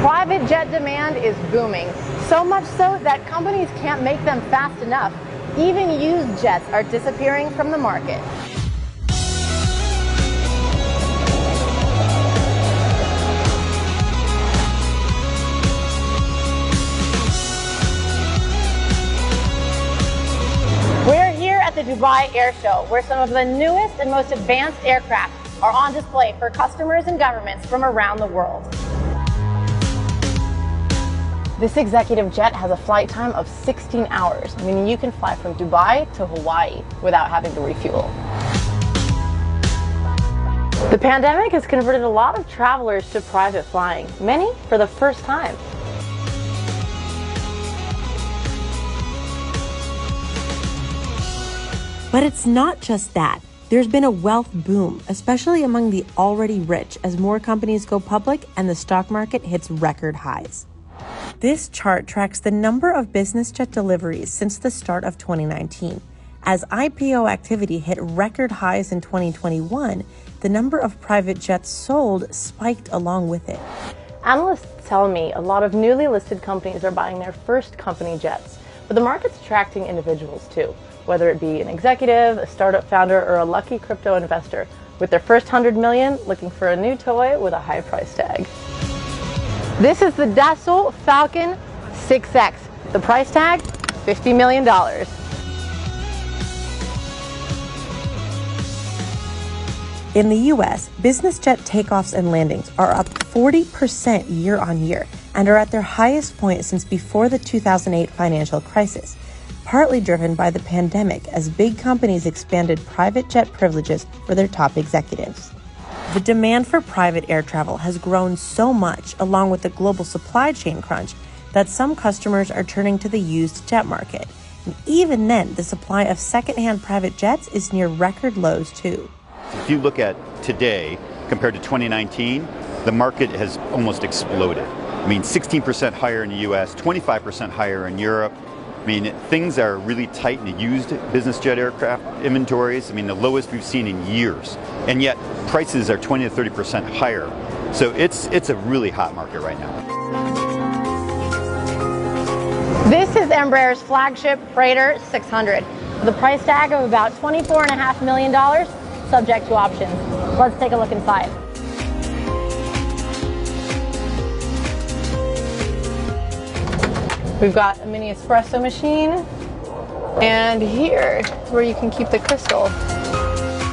Private jet demand is booming, so much so that companies can't make them fast enough. Even used jets are disappearing from the market. We're here at the Dubai Air Show, where some of the newest and most advanced aircraft are on display for customers and governments from around the world. This executive jet has a flight time of 16 hours, meaning you can fly from Dubai to Hawaii without having to refuel. The pandemic has converted a lot of travelers to private flying, many for the first time. But it's not just that. There's been a wealth boom, especially among the already rich, as more companies go public and the stock market hits record highs. This chart tracks the number of business jet deliveries since the start of 2019. As IPO activity hit record highs in 2021, the number of private jets sold spiked along with it. Analysts tell me a lot of newly listed companies are buying their first company jets, but the market's attracting individuals too, whether it be an executive, a startup founder, or a lucky crypto investor with their first 100 million looking for a new toy with a high price tag. This is the Dassault Falcon 6X. The price tag, $50 million. In the US, business jet takeoffs and landings are up 40% year on year and are at their highest point since before the 2008 financial crisis, partly driven by the pandemic as big companies expanded private jet privileges for their top executives. The demand for private air travel has grown so much, along with the global supply chain crunch, that some customers are turning to the used jet market. And even then, the supply of secondhand private jets is near record lows too. If you look at today compared to 2019, the market has almost exploded. I mean, 16% higher in the US, 25% higher in Europe. I mean, things are really tight in the used business jet aircraft inventories. I mean, the lowest we've seen in years. And yet, prices are 20 to 30% higher. So it's a really hot market right now. This is Embraer's flagship freighter 600, with a price tag of about $24.5 million, subject to options. Let's take a look inside. We've got a mini espresso machine, and here is where you can keep the crystal.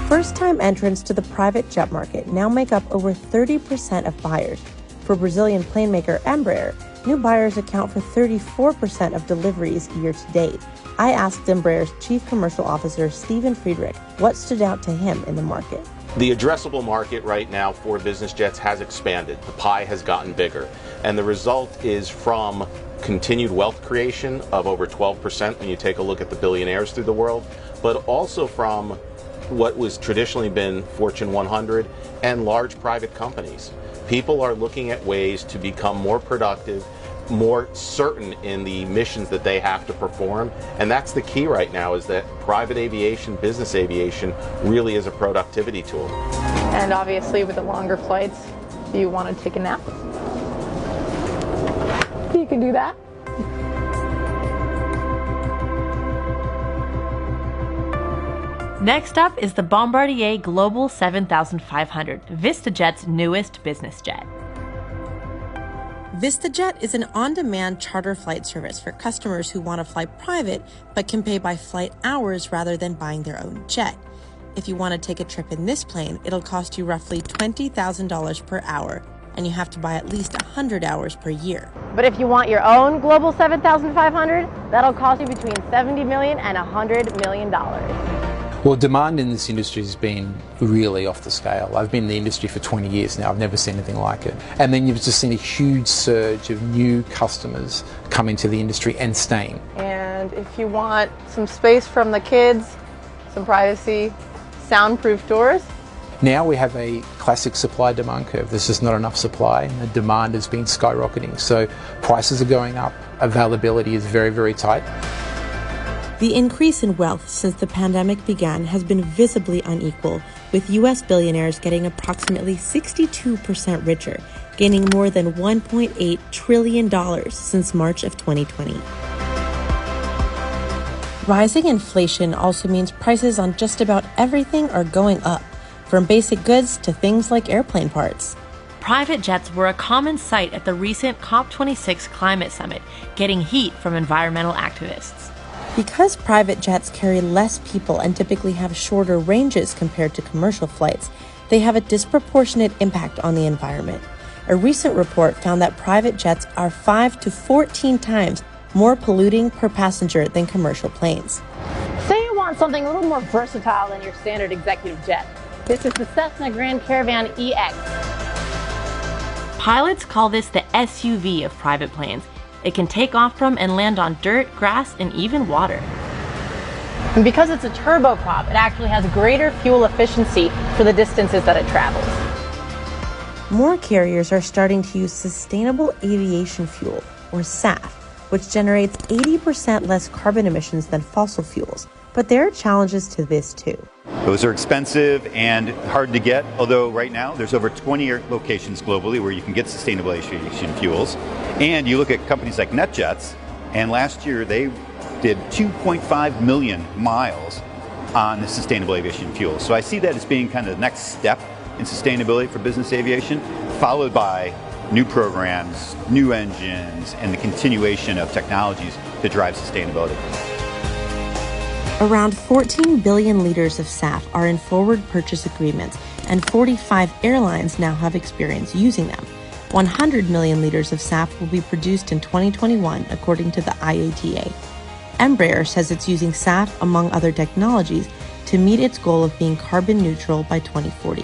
First-time entrants to the private jet market now make up over 30% of buyers. For Brazilian plane maker Embraer, new buyers account for 34% of deliveries year to date. I asked Embraer's Chief Commercial Officer, Steven Friedrich, what stood out to him in the market. The addressable market right now for business jets has expanded. The pie has gotten bigger. And the result is from continued wealth creation of over 12% when you take a look at the billionaires through the world, but also from what was traditionally been Fortune 100 and large private companies. People are looking at ways to become more productive, more certain in the missions that they have to perform. And that's the key right now, is that private aviation, business aviation, really is a productivity tool. And obviously with the longer flights, do you want to take a nap? You can do that. Next up is the Bombardier Global 7500, Vistajet's newest business jet. Vistajet is an on-demand charter flight service for customers who want to fly private but can pay by flight hours rather than buying their own jet. If you want to take a trip in this plane, it'll cost you roughly $20,000 per hour, and you have to buy at least 100 hours per year. But if you want your own Global 7500, that'll cost you between $70 million and $100 million. Well, demand in this industry has been really off the scale. I've been in the industry for 20 years now. I've never seen anything like it. And then you've just seen a huge surge of new customers coming to the industry and staying. And if you want some space from the kids, some privacy, soundproof doors. Now we have a classic supply-demand curve. There's just not enough supply, and the demand has been skyrocketing. So prices are going up. Availability is very, very tight. The increase in wealth since the pandemic began has been visibly unequal, with U.S. billionaires getting approximately 62% richer, gaining more than $1.8 trillion since March of 2020. Rising inflation also means prices on just about everything are going up, from basic goods to things like airplane parts. Private jets were a common sight at the recent COP26 climate summit, getting heat from environmental activists. Because private jets carry less people and typically have shorter ranges compared to commercial flights, they have a disproportionate impact on the environment. A recent report found that private jets are 5 to 14 times more polluting per passenger than commercial planes. Say you want something a little more versatile than your standard executive jet. This is the Cessna Grand Caravan EX. Pilots call this the SUV of private planes. It can take off from and land on dirt, grass, and even water. And because it's a turboprop, it actually has greater fuel efficiency for the distances that it travels. More carriers are starting to use sustainable aviation fuel, or SAF, which generates 80% less carbon emissions than fossil fuels. But there are challenges to this too. Those are expensive and hard to get, although right now there's over 20 locations globally where you can get sustainable aviation fuels. And you look at companies like NetJets, and last year they did 2.5 million miles on the sustainable aviation fuel. So I see that as being kind of the next step in sustainability for business aviation, followed by new programs, new engines, and the continuation of technologies to drive sustainability. Around 14 billion liters of SAF are in forward purchase agreements, and 45 airlines now have experience using them. 100 million liters of SAF will be produced in 2021, according to the IATA. Embraer says it's using SAF, among other technologies, to meet its goal of being carbon neutral by 2040.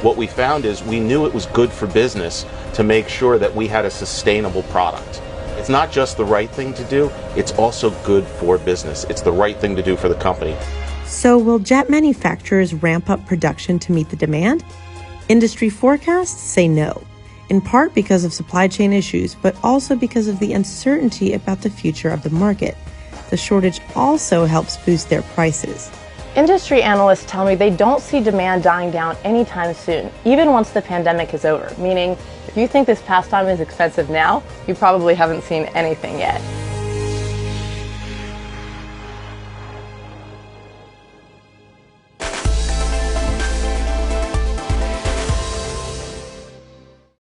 What we found is we knew it was good for business to make sure that we had a sustainable product. It's not just the right thing to do, it's also good for business. It's the right thing to do for the company. So will jet manufacturers ramp up production to meet the demand? Industry forecasts say no, in part because of supply chain issues, but also because of the uncertainty about the future of the market. The shortage also helps boost their prices. Industry analysts tell me they don't see demand dying down anytime soon, even once the pandemic is over, meaning if you think this pastime is expensive now, you probably haven't seen anything yet.